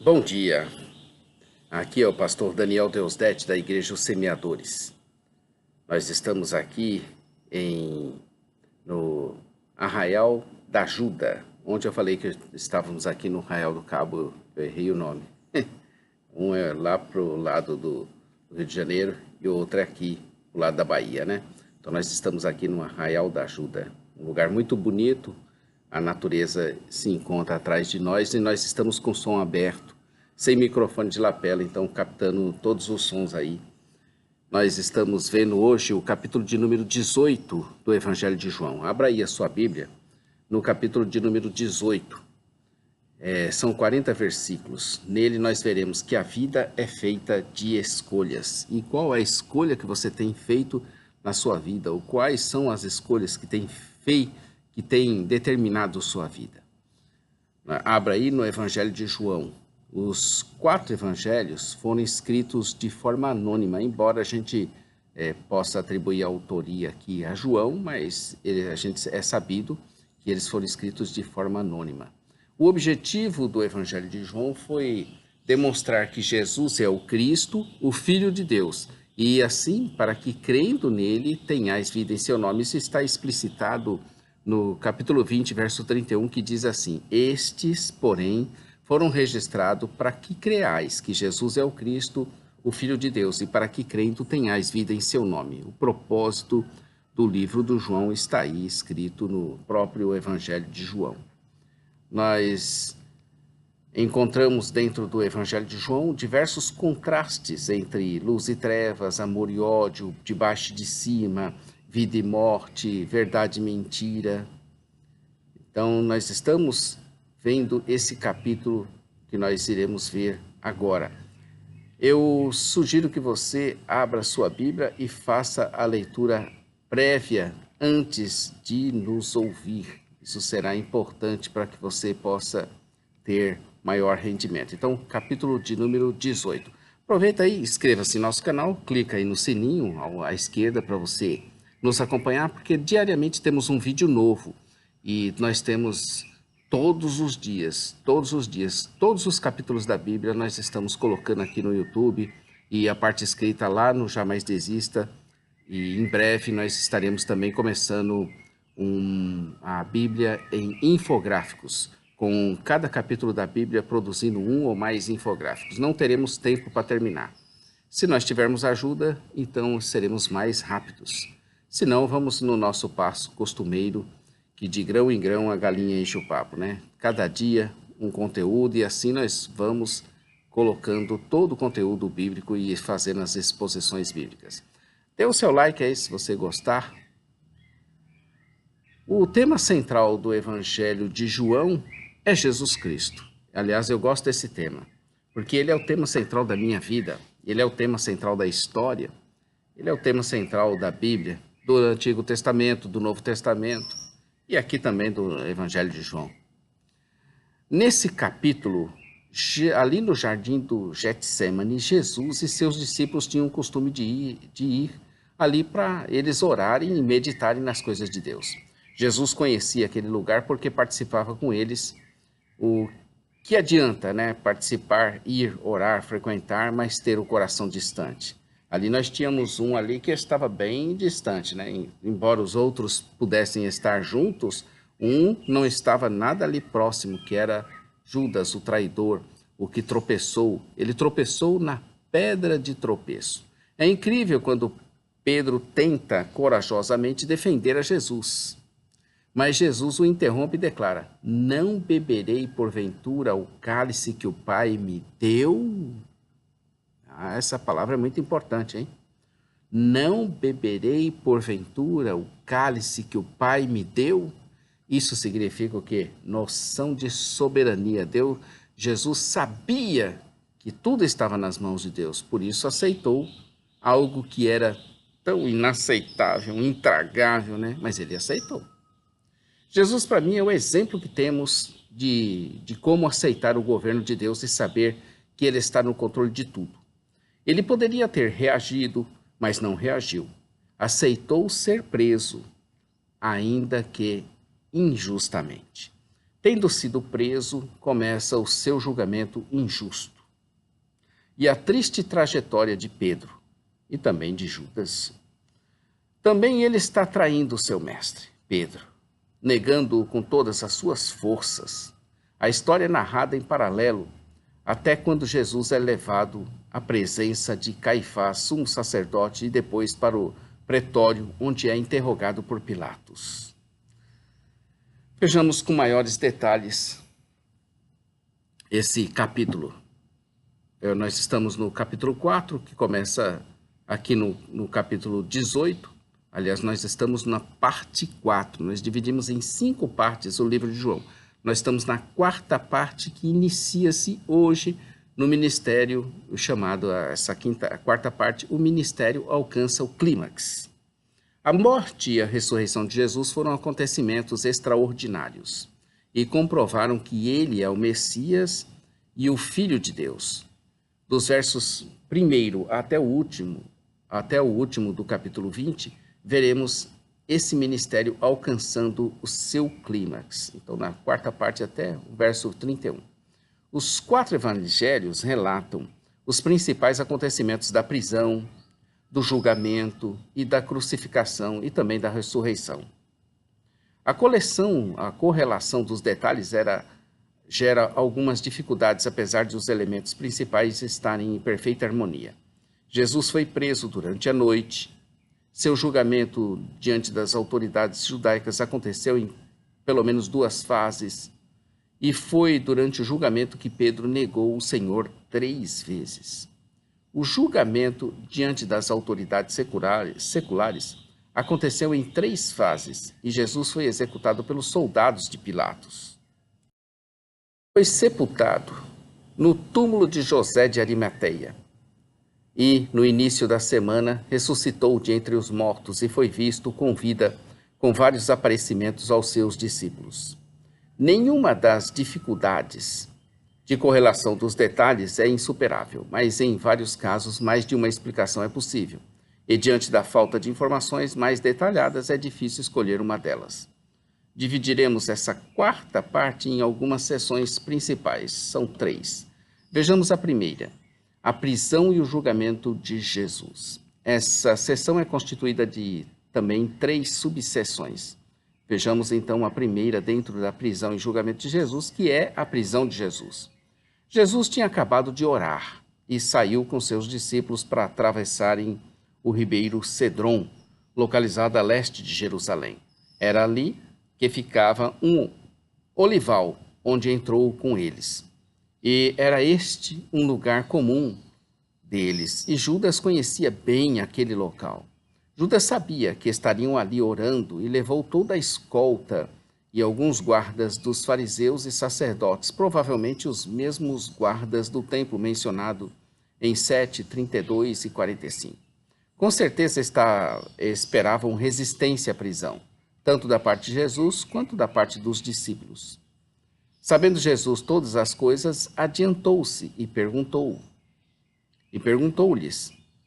Bom dia, aqui é o pastor Daniel Deusdete da Igreja Os Semeadores. Nós estamos aqui no Arraial da Ajuda. Ontem eu falei que estávamos aqui no Arraial do Cabo, eu errei o nome. Um é lá pro lado do Rio de Janeiro e o outro é aqui, pro lado da Bahia, né? Então nós estamos aqui no Arraial da Ajuda, um lugar muito bonito, a natureza se encontra atrás de nós e nós estamos com o som aberto, sem microfone de lapela, então captando todos os sons aí. Nós estamos vendo hoje o capítulo de número 18 do Evangelho de João. Abra aí a sua Bíblia no capítulo de número 18. São 40 versículos. Nele nós veremos que a vida é feita de escolhas. E qual é a escolha que você tem feito na sua vida? Ou quais são as escolhas que tem determinado sua vida? Abra aí no Evangelho de João. Os 4 evangelhos foram escritos de forma anônima, embora a gente possa atribuir a autoria aqui a João, mas a gente é sabido que eles foram escritos de forma anônima. O objetivo do Evangelho de João foi demonstrar que Jesus é o Cristo, o Filho de Deus, e assim, para que crendo nele tenhais vida em seu nome. Isso está explicitado no capítulo 20, verso 31, que diz assim: estes, porém, foram registrados para que creais que Jesus é o Cristo, o Filho de Deus, e para que crendo tenhais vida em seu nome. O propósito do livro do João está aí escrito no próprio Evangelho de João. Nós encontramos dentro do Evangelho de João diversos contrastes entre luz e trevas, amor e ódio, de baixo e de cima, vida e morte, verdade e mentira. Então, nós estamos vendo esse capítulo que nós iremos ver agora. Eu sugiro que você abra sua Bíblia e faça a leitura prévia antes de nos ouvir. Isso será importante para que você possa ter maior rendimento. Então, capítulo de número 18. Aproveita aí, inscreva-se no nosso canal, clica aí no sininho à esquerda para você nos acompanhar, porque diariamente temos um vídeo novo e nós temos todos os dias, todos os capítulos da Bíblia nós estamos colocando aqui no YouTube e a parte escrita lá no Jamais Desista. E em breve nós estaremos também começando a Bíblia em infográficos, com cada capítulo da Bíblia produzindo um ou mais infográficos. Não teremos tempo para terminar. Se nós tivermos ajuda, então seremos mais rápidos. Se não, vamos no nosso passo costumeiro, que de grão em grão a galinha enche o papo, né? Cada dia um conteúdo e assim nós vamos colocando todo o conteúdo bíblico e fazendo as exposições bíblicas. Dê o seu like aí se você gostar. O tema central do Evangelho de João é Jesus Cristo. Aliás, eu gosto desse tema, porque ele é o tema central da minha vida, ele é o tema central da história, ele é o tema central da Bíblia, do Antigo Testamento, do Novo Testamento e aqui também do Evangelho de João. Nesse capítulo, ali no jardim do Getsêmani, Jesus e seus discípulos tinham o costume de ir ali para eles orarem e meditarem nas coisas de Deus. Jesus conhecia aquele lugar porque participava com eles. O que adianta, né? Participar, ir, orar, frequentar, mas ter o coração distante. Ali nós tínhamos um ali que estava bem distante, né? Embora os outros pudessem estar juntos, um não estava nada ali próximo, que era Judas, o traidor, o que tropeçou. Ele tropeçou na pedra de tropeço. É incrível quando Pedro tenta corajosamente defender a Jesus. Mas Jesus o interrompe e declara: não beberei porventura o cálice que o Pai me deu? Essa palavra é muito importante, hein? Não beberei porventura o cálice que o Pai me deu? Isso significa o quê? Noção de soberania. Jesus sabia que tudo estava nas mãos de Deus, por isso aceitou algo que era tão inaceitável, intragável, né? Mas ele aceitou. Jesus, para mim, é o exemplo que temos de como aceitar o governo de Deus e saber que ele está no controle de tudo. Ele poderia ter reagido, mas não reagiu. Aceitou ser preso, ainda que injustamente. Tendo sido preso, começa o seu julgamento injusto. E a triste trajetória de Pedro e também de Judas. Também ele está traindo o seu mestre, Pedro, negando-o com todas as suas forças. A história é narrada em paralelo até quando Jesus é levado à presença de Caifás, sumo sacerdote, e depois para o pretório, onde é interrogado por Pilatos. Vejamos com maiores detalhes esse capítulo. Nós estamos no capítulo 4, que começa aqui no capítulo 18. Aliás, nós estamos na parte 4. Nós dividimos em 5 partes o livro de João. Nós estamos na 4ª parte, que inicia-se hoje no ministério, chamado a 4ª parte, o ministério alcança o clímax. A morte e a ressurreição de Jesus foram acontecimentos extraordinários e comprovaram que ele é o Messias e o Filho de Deus. Dos versos 1 até o último do capítulo 20, veremos esse ministério alcançando o seu clímax. Então, na 4ª parte até o verso 31. Os 4 evangelhos relatam os principais acontecimentos da prisão, do julgamento e da crucificação e também da ressurreição. A correlação dos detalhes gera algumas dificuldades, apesar de os elementos principais estarem em perfeita harmonia. Jesus foi preso durante a noite. Seu julgamento diante das autoridades judaicas aconteceu em pelo menos 2 fases. E foi durante o julgamento que Pedro negou o Senhor 3 vezes. O julgamento diante das autoridades seculares aconteceu em 3 fases e Jesus foi executado pelos soldados de Pilatos. Foi sepultado no túmulo de José de Arimateia e, no início da semana, ressuscitou de entre os mortos e foi visto com vida, com vários aparecimentos aos seus discípulos. Nenhuma das dificuldades de correlação dos detalhes é insuperável, mas em vários casos mais de uma explicação é possível. E diante da falta de informações mais detalhadas é difícil escolher uma delas. Dividiremos essa 4ª parte em algumas seções principais, são 3. Vejamos a primeira, a prisão e o julgamento de Jesus. Essa seção é constituída de também 3 subseções. Vejamos então a primeira dentro da prisão e julgamento de Jesus, que é a prisão de Jesus. Jesus tinha acabado de orar e saiu com seus discípulos para atravessarem o ribeiro Cedron, localizado a leste de Jerusalém. Era ali que ficava um olival, onde entrou com eles. E era este um lugar comum deles, e Judas conhecia bem aquele local. Judas sabia que estariam ali orando e levou toda a escolta e alguns guardas dos fariseus e sacerdotes, provavelmente os mesmos guardas do templo mencionado em 7, 32 e 45. Com certeza esperavam resistência à prisão, tanto da parte de Jesus quanto da parte dos discípulos. Sabendo Jesus todas as coisas, adiantou-se e perguntou-lhes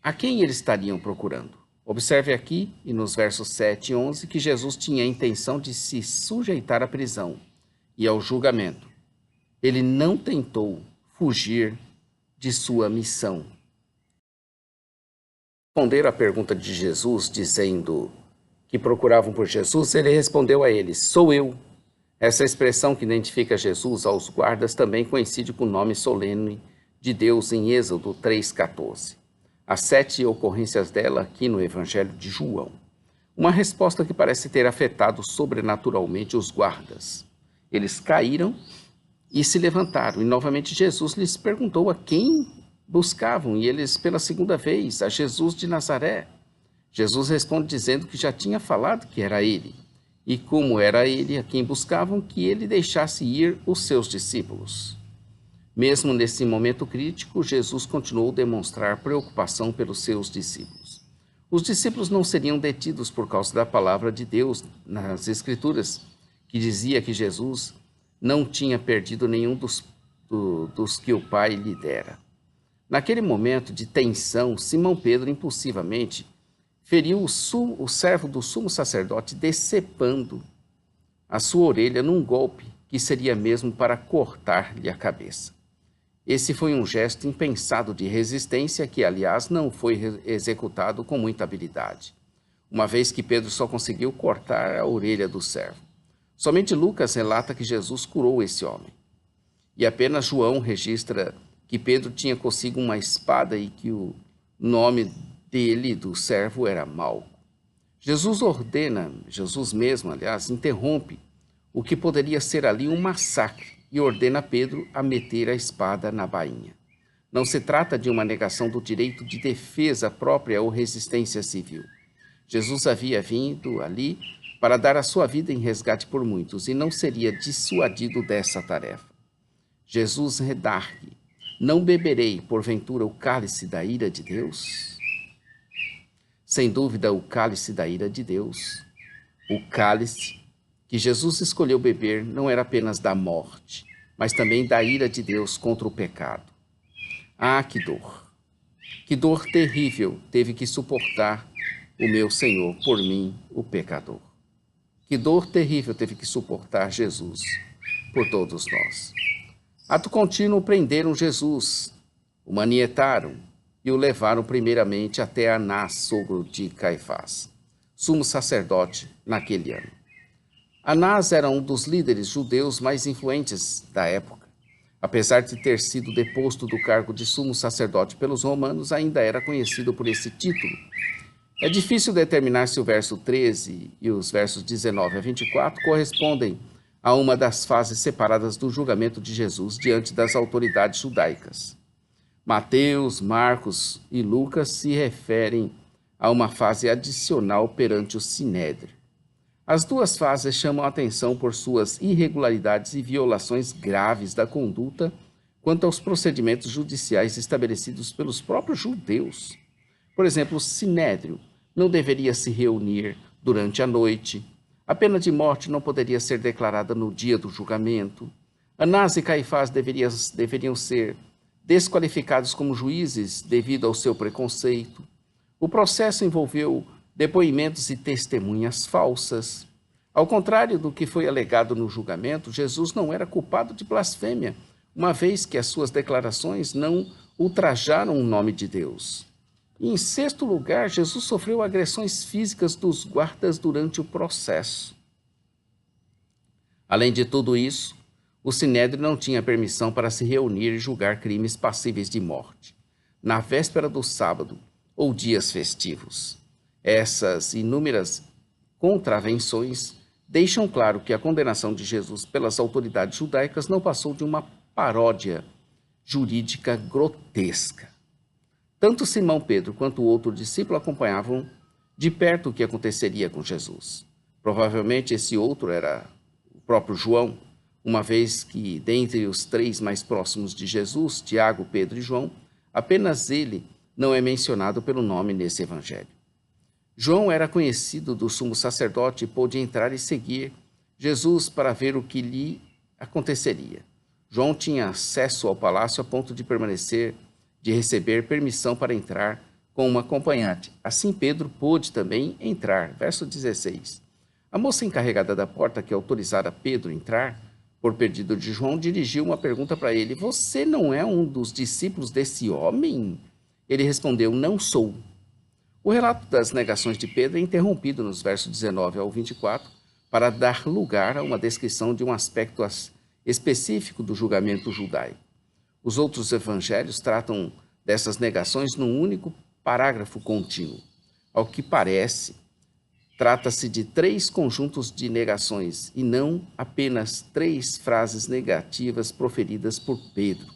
a quem eles estariam procurando. Observe aqui, e nos versos 7 e 11, que Jesus tinha a intenção de se sujeitar à prisão e ao julgamento. Ele não tentou fugir de sua missão. Responder à pergunta de Jesus, dizendo que procuravam por Jesus, ele respondeu a eles: sou eu. Essa expressão que identifica Jesus aos guardas também coincide com o nome solene de Deus em Êxodo 3,14. As 7 ocorrências dela aqui no Evangelho de João. Uma resposta que parece ter afetado sobrenaturalmente os guardas. Eles caíram e se levantaram, e novamente Jesus lhes perguntou a quem buscavam, e eles pela segunda vez, a Jesus de Nazaré. Jesus responde dizendo que já tinha falado que era ele, e como era ele a quem buscavam, que ele deixasse ir os seus discípulos. Mesmo nesse momento crítico, Jesus continuou a demonstrar preocupação pelos seus discípulos. Os discípulos não seriam detidos por causa da palavra de Deus nas Escrituras, que dizia que Jesus não tinha perdido nenhum dos que o Pai lhe dera. Naquele momento de tensão, Simão Pedro impulsivamente feriu o servo do sumo sacerdote, decepando a sua orelha num golpe que seria mesmo para cortar-lhe a cabeça. Esse foi um gesto impensado de resistência que, aliás, não foi executado com muita habilidade, uma vez que Pedro só conseguiu cortar a orelha do servo. Somente Lucas relata que Jesus curou esse homem. E apenas João registra que Pedro tinha consigo uma espada e que o nome dele, do servo, era Malco. Jesus mesmo, aliás, interrompe o que poderia ser ali um massacre e ordena Pedro a meter a espada na bainha. Não se trata de uma negação do direito de defesa própria ou resistência civil. Jesus havia vindo ali para dar a sua vida em resgate por muitos e não seria dissuadido dessa tarefa. Jesus redargue: não beberei, porventura, o cálice da ira de Deus? Sem dúvida, o cálice da ira de Deus, o cálice que Jesus escolheu beber, não era apenas da morte, mas também da ira de Deus contra o pecado. Ah, que dor! Que dor terrível teve que suportar o meu Senhor por mim, o pecador. Que dor terrível teve que suportar Jesus por todos nós. Ato contínuo, prenderam Jesus, o manietaram e o levaram primeiramente até Anás, sogro de Caifás, sumo sacerdote naquele ano. Anás era um dos líderes judeus mais influentes da época. Apesar de ter sido deposto do cargo de sumo sacerdote pelos romanos, ainda era conhecido por esse título. É difícil determinar se o verso 13 e os versos 19 a 24 correspondem a uma das fases separadas do julgamento de Jesus diante das autoridades judaicas. Mateus, Marcos e Lucas se referem a uma fase adicional perante o Sinédrio. As duas fases chamam a atenção por suas irregularidades e violações graves da conduta quanto aos procedimentos judiciais estabelecidos pelos próprios judeus. Por exemplo, o Sinédrio não deveria se reunir durante a noite. A pena de morte não poderia ser declarada no dia do julgamento. Anás e Caifás deveriam ser desqualificados como juízes devido ao seu preconceito. O processo envolveu depoimentos e testemunhas falsas. Ao contrário do que foi alegado no julgamento, Jesus não era culpado de blasfêmia, uma vez que as suas declarações não ultrajaram o nome de Deus. E, em sexto lugar, Jesus sofreu agressões físicas dos guardas durante o processo. Além de tudo isso, o Sinédrio não tinha permissão para se reunir e julgar crimes passíveis de morte, na véspera do sábado ou dias festivos. Essas inúmeras contravenções deixam claro que a condenação de Jesus pelas autoridades judaicas não passou de uma paródia jurídica grotesca. Tanto Simão Pedro quanto o outro discípulo acompanhavam de perto o que aconteceria com Jesus. Provavelmente esse outro era o próprio João, uma vez que, dentre os três mais próximos de Jesus, Tiago, Pedro e João, apenas ele não é mencionado pelo nome nesse evangelho. João era conhecido do sumo sacerdote e pôde entrar e seguir Jesus para ver o que lhe aconteceria. João tinha acesso ao palácio a ponto de receber permissão para entrar com uma acompanhante. Assim Pedro pôde também entrar. Verso 16. A moça encarregada da porta que autorizara Pedro entrar, por pedido de João, dirigiu uma pergunta para ele: você não é um dos discípulos desse homem? Ele respondeu: não sou. O relato das negações de Pedro é interrompido nos versos 19 ao 24 para dar lugar a uma descrição de um aspecto específico do julgamento judaico. Os outros evangelhos tratam dessas negações num único parágrafo contínuo. Ao que parece, trata-se de três conjuntos de negações e não apenas três frases negativas proferidas por Pedro,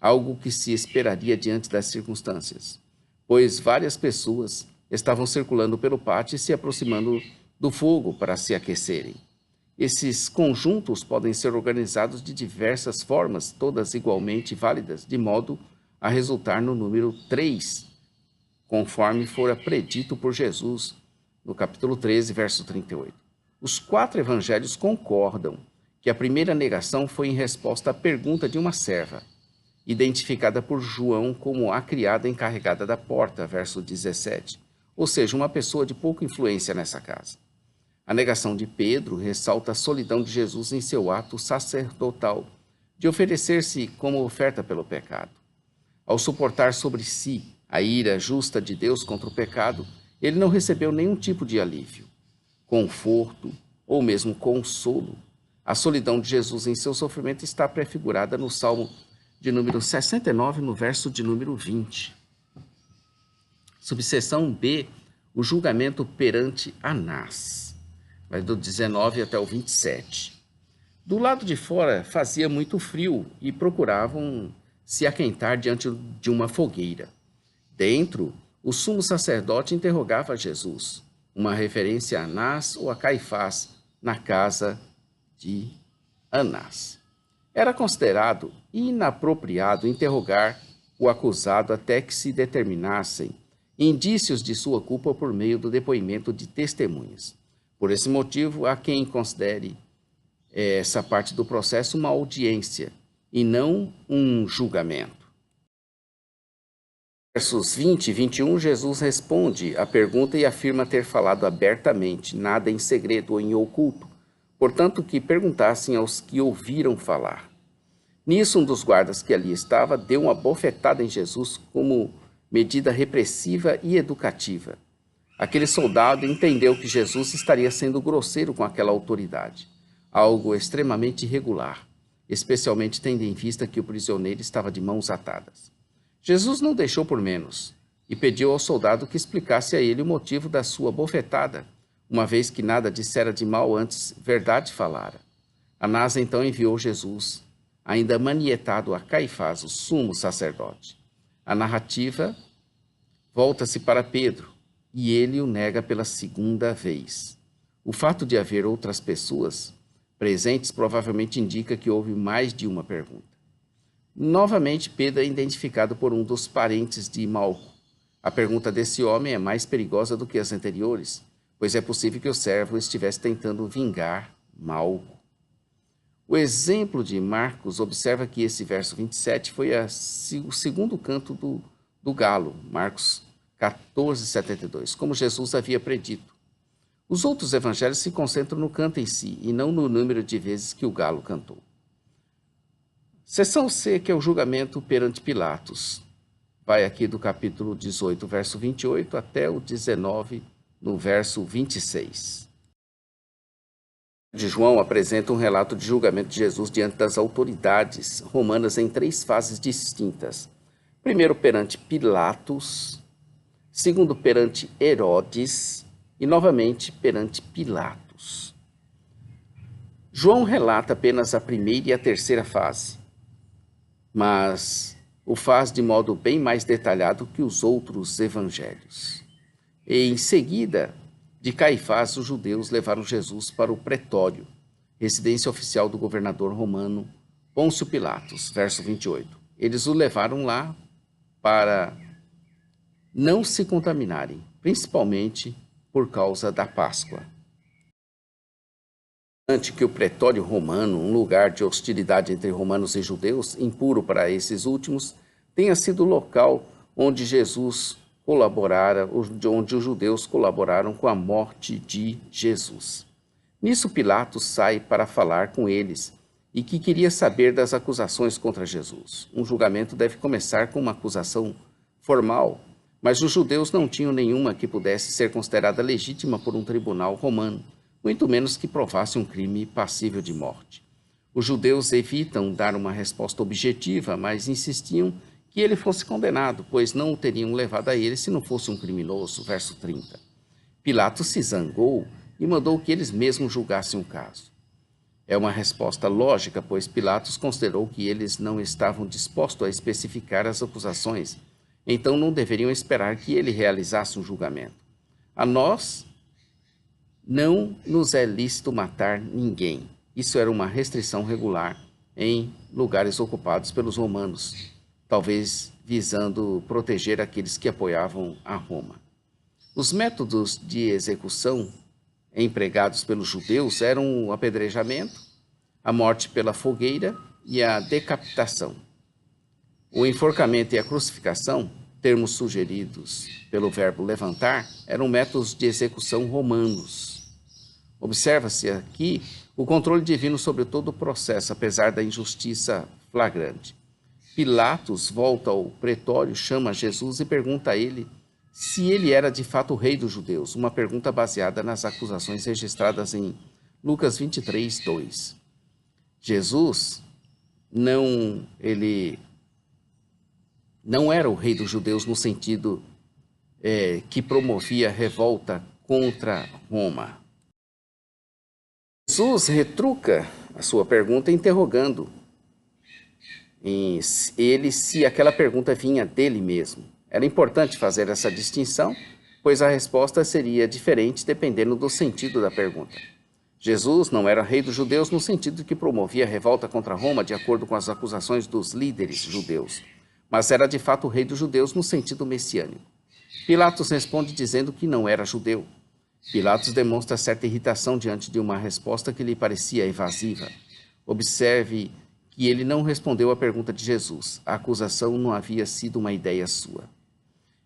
algo que se esperaria diante das circunstâncias, pois várias pessoas estavam circulando pelo pátio e se aproximando do fogo para se aquecerem. Esses conjuntos podem ser organizados de diversas formas, todas igualmente válidas, de modo a resultar no número 3, conforme fora predito por Jesus no capítulo 13, verso 38. Os quatro evangelhos concordam que a primeira negação foi em resposta à pergunta de uma serva, identificada por João como a criada encarregada da porta, verso 17, ou seja, uma pessoa de pouca influência nessa casa. A negação de Pedro ressalta a solidão de Jesus em seu ato sacerdotal de oferecer-se como oferta pelo pecado. Ao suportar sobre si a ira justa de Deus contra o pecado, ele não recebeu nenhum tipo de alívio, conforto ou mesmo consolo. A solidão de Jesus em seu sofrimento está prefigurada no Salmo de número 69, no verso de número 20. Subseção B, o julgamento perante Anás. Vai do 19 até o 27. Do lado de fora fazia muito frio e procuravam se aquentar diante de uma fogueira. Dentro, o sumo sacerdote interrogava Jesus, uma referência a Anás ou a Caifás, na casa de Anás. Era considerado inapropriado interrogar o acusado até que se determinassem indícios de sua culpa por meio do depoimento de testemunhas. Por esse motivo, há quem considere essa parte do processo uma audiência e não um julgamento. Versos 20 e 21, Jesus responde à pergunta e afirma ter falado abertamente, nada em segredo ou em oculto, portanto que perguntassem aos que ouviram falar. Nisso, um dos guardas que ali estava deu uma bofetada em Jesus como medida repressiva e educativa. Aquele soldado entendeu que Jesus estaria sendo grosseiro com aquela autoridade, algo extremamente irregular, especialmente tendo em vista que o prisioneiro estava de mãos atadas. Jesus não deixou por menos e pediu ao soldado que explicasse a ele o motivo da sua bofetada, uma vez que nada dissera de mal antes, verdade falara. Anás então enviou Jesus, ainda manietado, a Caifás, o sumo sacerdote. A narrativa volta-se para Pedro e ele o nega pela segunda vez. O fato de haver outras pessoas presentes provavelmente indica que houve mais de uma pergunta. Novamente, Pedro é identificado por um dos parentes de Malco. A pergunta desse homem é mais perigosa do que as anteriores, pois é possível que o servo estivesse tentando vingar Malco. O exemplo de Marcos observa que esse verso 27 foi o segundo canto do galo, Marcos 14:72, como Jesus havia predito. Os outros evangelhos se concentram no canto em si e não no número de vezes que o galo cantou. Seção C, que é o julgamento perante Pilatos. Vai aqui do capítulo 18, verso 28, até o 19, no verso 26. De João apresenta um relato de julgamento de Jesus diante das autoridades romanas em 3 fases distintas. Primeiro perante Pilatos, segundo perante Herodes e novamente perante Pilatos. João relata apenas a primeira e a terceira fase, mas o faz de modo bem mais detalhado que os outros evangelhos. E em seguida, de Caifás, os judeus levaram Jesus para o pretório, residência oficial do governador romano Pôncio Pilatos, verso 28. Eles o levaram lá para não se contaminarem, principalmente por causa da Páscoa. Antes que o pretório romano, um lugar de hostilidade entre romanos e judeus, impuro para esses últimos, tenha sido o local onde Jesus colaborara, onde os judeus colaboraram com a morte de Jesus. Nisso Pilatos sai para falar com eles e que queria saber das acusações contra Jesus. Um julgamento deve começar com uma acusação formal, mas os judeus não tinham nenhuma que pudesse ser considerada legítima por um tribunal romano, muito menos que provasse um crime passível de morte. Os judeus evitam dar uma resposta objetiva, mas insistiam que ele fosse condenado, pois não o teriam levado a ele se não fosse um criminoso. Verso 30. Pilatos se zangou e mandou que eles mesmos julgassem o caso. É uma resposta lógica, pois Pilatos considerou que eles não estavam dispostos a especificar as acusações, então não deveriam esperar que ele realizasse um julgamento. A nós não nos é lícito matar ninguém. Isso era uma restrição regular em lugares ocupados pelos romanos, talvez visando proteger aqueles que apoiavam a Roma. Os métodos de execução empregados pelos judeus eram o apedrejamento, a morte pela fogueira e a decapitação. O enforcamento e a crucificação, termos sugeridos pelo verbo levantar, eram métodos de execução romanos. Observa-se aqui o controle divino sobre todo o processo, apesar da injustiça flagrante. Pilatos volta ao pretório, chama Jesus e pergunta a ele se ele era de fato o rei dos judeus, uma pergunta baseada nas acusações registradas em Lucas 23, 2. Jesus ele não era o rei dos judeus no sentido que promovia revolta contra Roma. Jesus retruca a sua pergunta interrogando ele se aquela pergunta vinha dele mesmo. Era importante fazer essa distinção, pois a resposta seria diferente dependendo do sentido da pergunta. Jesus não era rei dos judeus no sentido que promovia revolta contra Roma de acordo com as acusações dos líderes judeus, mas era de fato o rei dos judeus no sentido messiânico. Pilatos responde dizendo que não era judeu. Pilatos demonstra certa irritação diante de uma resposta que lhe parecia evasiva. Observe que ele não respondeu à pergunta de Jesus. A acusação não havia sido uma ideia sua.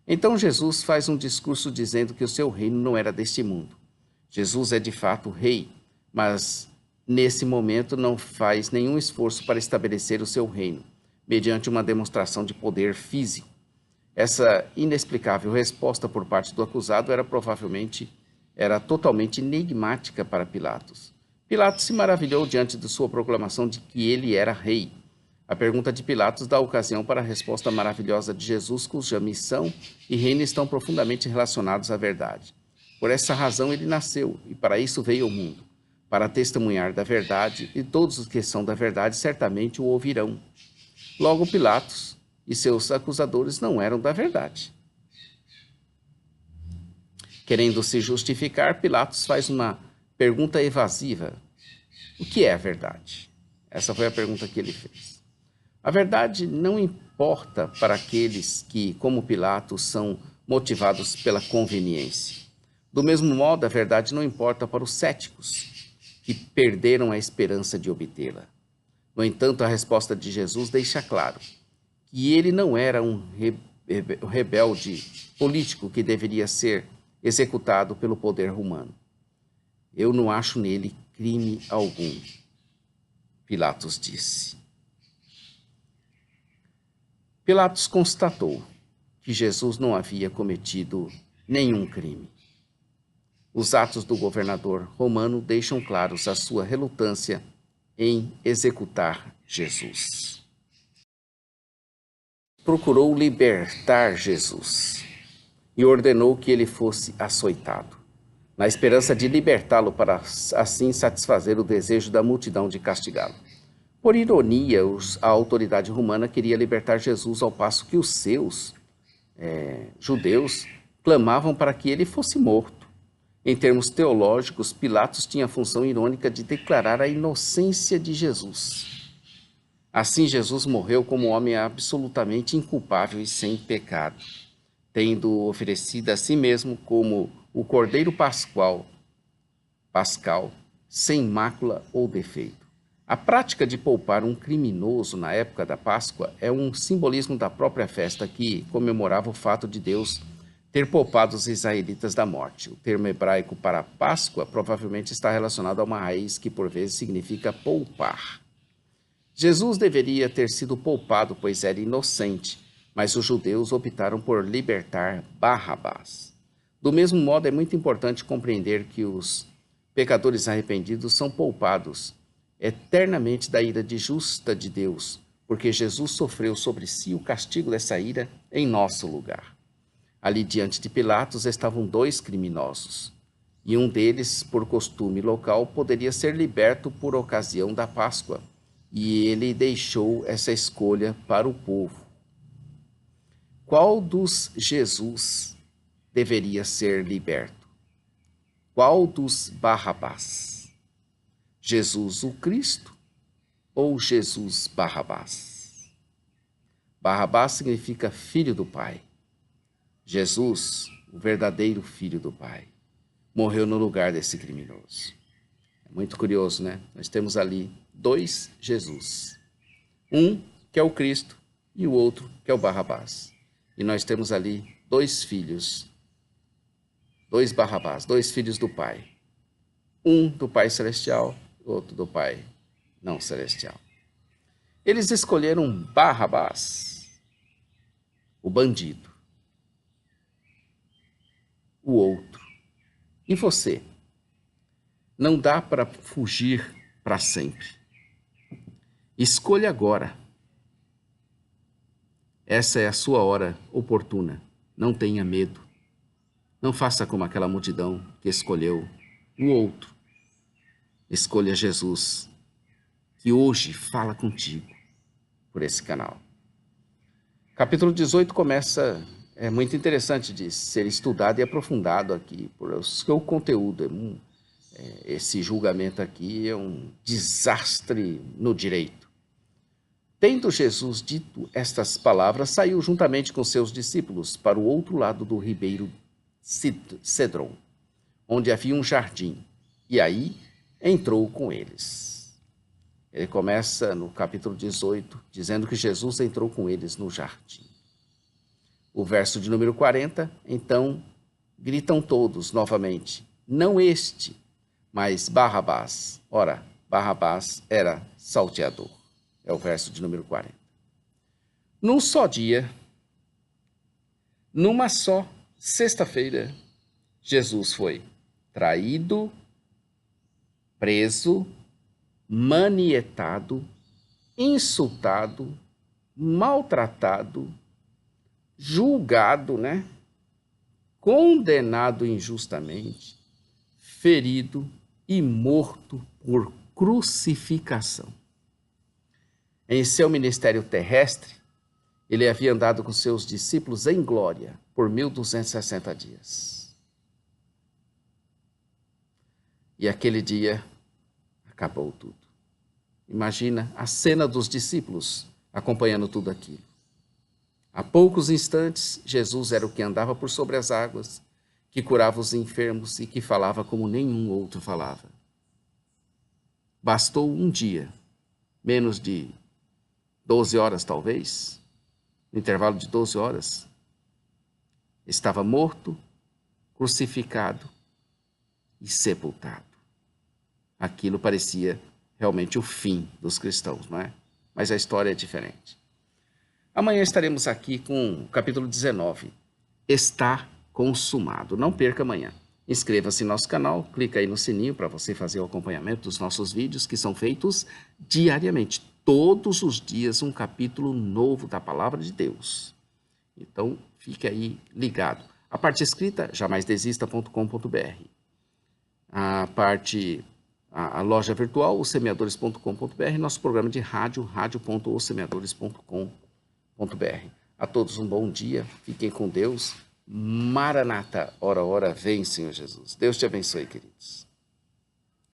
Então Jesus faz um discurso dizendo que o seu reino não era deste mundo. Jesus é de fato rei, mas nesse momento não faz nenhum esforço para estabelecer o seu reino, mediante uma demonstração de poder físico. Essa inexplicável resposta por parte do acusado era totalmente enigmática para Pilatos. Pilatos se maravilhou diante de sua proclamação de que ele era rei. A pergunta de Pilatos dá ocasião para a resposta maravilhosa de Jesus, cuja missão e reino estão profundamente relacionados à verdade. Por essa razão ele nasceu, e para isso veio ao mundo, para testemunhar da verdade, e todos os que são da verdade certamente o ouvirão. Logo, Pilatos e seus acusadores não eram da verdade. Querendo se justificar, Pilatos faz uma pergunta evasiva. O que é a verdade? Essa foi a pergunta que ele fez. A verdade não importa para aqueles que, como Pilatos, são motivados pela conveniência. Do mesmo modo, a verdade não importa para os céticos, que perderam a esperança de obtê-la. No entanto, a resposta de Jesus deixa claro que ele não era um rebelde político que deveria ser executado pelo poder romano. Eu não acho nele crime algum, Pilatos disse. Pilatos constatou que Jesus não havia cometido nenhum crime. Os atos do governador romano deixam claros a sua relutância em executar Jesus. Procurou libertar Jesus e ordenou que ele fosse açoitado, na esperança de libertá-lo para assim satisfazer o desejo da multidão de castigá-lo. Por ironia, a autoridade romana queria libertar Jesus ao passo que os seus judeus clamavam para que ele fosse morto. Em termos teológicos, Pilatos tinha a função irônica de declarar a inocência de Jesus. Assim, Jesus morreu como homem absolutamente inculpável e sem pecado, tendo oferecido a si mesmo como o Cordeiro Pascal, sem mácula ou defeito. A prática de poupar um criminoso na época da Páscoa é um simbolismo da própria festa que comemorava o fato de Deus ter poupado os israelitas da morte. O termo hebraico para Páscoa provavelmente está relacionado a uma raiz que por vezes significa poupar. Jesus deveria ter sido poupado, pois era inocente, mas os judeus optaram por libertar Barrabás. Do mesmo modo, é muito importante compreender que os pecadores arrependidos são poupados eternamente da ira justa de Deus, porque Jesus sofreu sobre si o castigo dessa ira em nosso lugar. Ali diante de Pilatos estavam dois criminosos, e um deles, por costume local, poderia ser liberto por ocasião da Páscoa, e ele deixou essa escolha para o povo. Qual dos Jesus deveria ser liberto? Qual dos Barrabás? Jesus o Cristo ou Jesus Barrabás? Barrabás significa filho do Pai. Jesus, o verdadeiro filho do Pai, morreu no lugar desse criminoso. É muito curioso, né? Nós temos ali dois Jesus. Um que é o Cristo e o outro que é o Barrabás. E nós temos ali dois filhos, dois Barrabás, dois filhos do Pai. Um do Pai Celestial, outro do Pai não celestial. Eles escolheram Barrabás, o bandido, o outro. E você? Não dá para fugir para sempre. Escolha agora. Essa é a sua hora oportuna. Não tenha medo. Não faça como aquela multidão que escolheu o outro. Escolha Jesus, que hoje fala contigo por esse canal. Capítulo 18 começa, é muito interessante de ser estudado e aprofundado aqui, por o seu conteúdo. Esse julgamento aqui é um desastre no direito. Tendo Jesus dito estas palavras, saiu juntamente com seus discípulos para o outro lado do ribeiro Cedron, onde havia um jardim, e aí entrou com eles. Ele começa no capítulo 18, dizendo que Jesus entrou com eles no jardim. O verso de número 40, então, gritam todos novamente, não este, mas Barrabás. Ora, Barrabás era salteador. É o verso de número 40. Num só dia, numa só sexta-feira, Jesus foi traído, preso, manietado, insultado, maltratado, julgado, condenado injustamente, ferido e morto por crucificação. Em seu ministério terrestre, ele havia andado com seus discípulos em glória por 1260 dias. E aquele dia acabou tudo. Imagina a cena dos discípulos acompanhando tudo aquilo. Há poucos instantes, Jesus era o que andava por sobre as águas, que curava os enfermos e que falava como nenhum outro falava. Bastou um dia, menos de 12 horas talvez, no intervalo de 12 horas, estava morto, crucificado e sepultado. Aquilo parecia realmente o fim dos cristãos, não é? Mas a história é diferente. Amanhã estaremos aqui com o capítulo 19. Está consumado. Não perca amanhã. Inscreva-se no nosso canal, clica aí no sininho para você fazer o acompanhamento dos nossos vídeos que são feitos diariamente. Todos os dias um capítulo novo da Palavra de Deus. Então, fique aí ligado. A parte escrita, jamaisdesista.com.br. A loja virtual, ossemeadores.com.br. Nosso programa de rádio, radio.ossemeadores.com.br. A todos um bom dia, fiquem com Deus. Maranata, ora, ora, vem, Senhor Jesus. Deus te abençoe, queridos.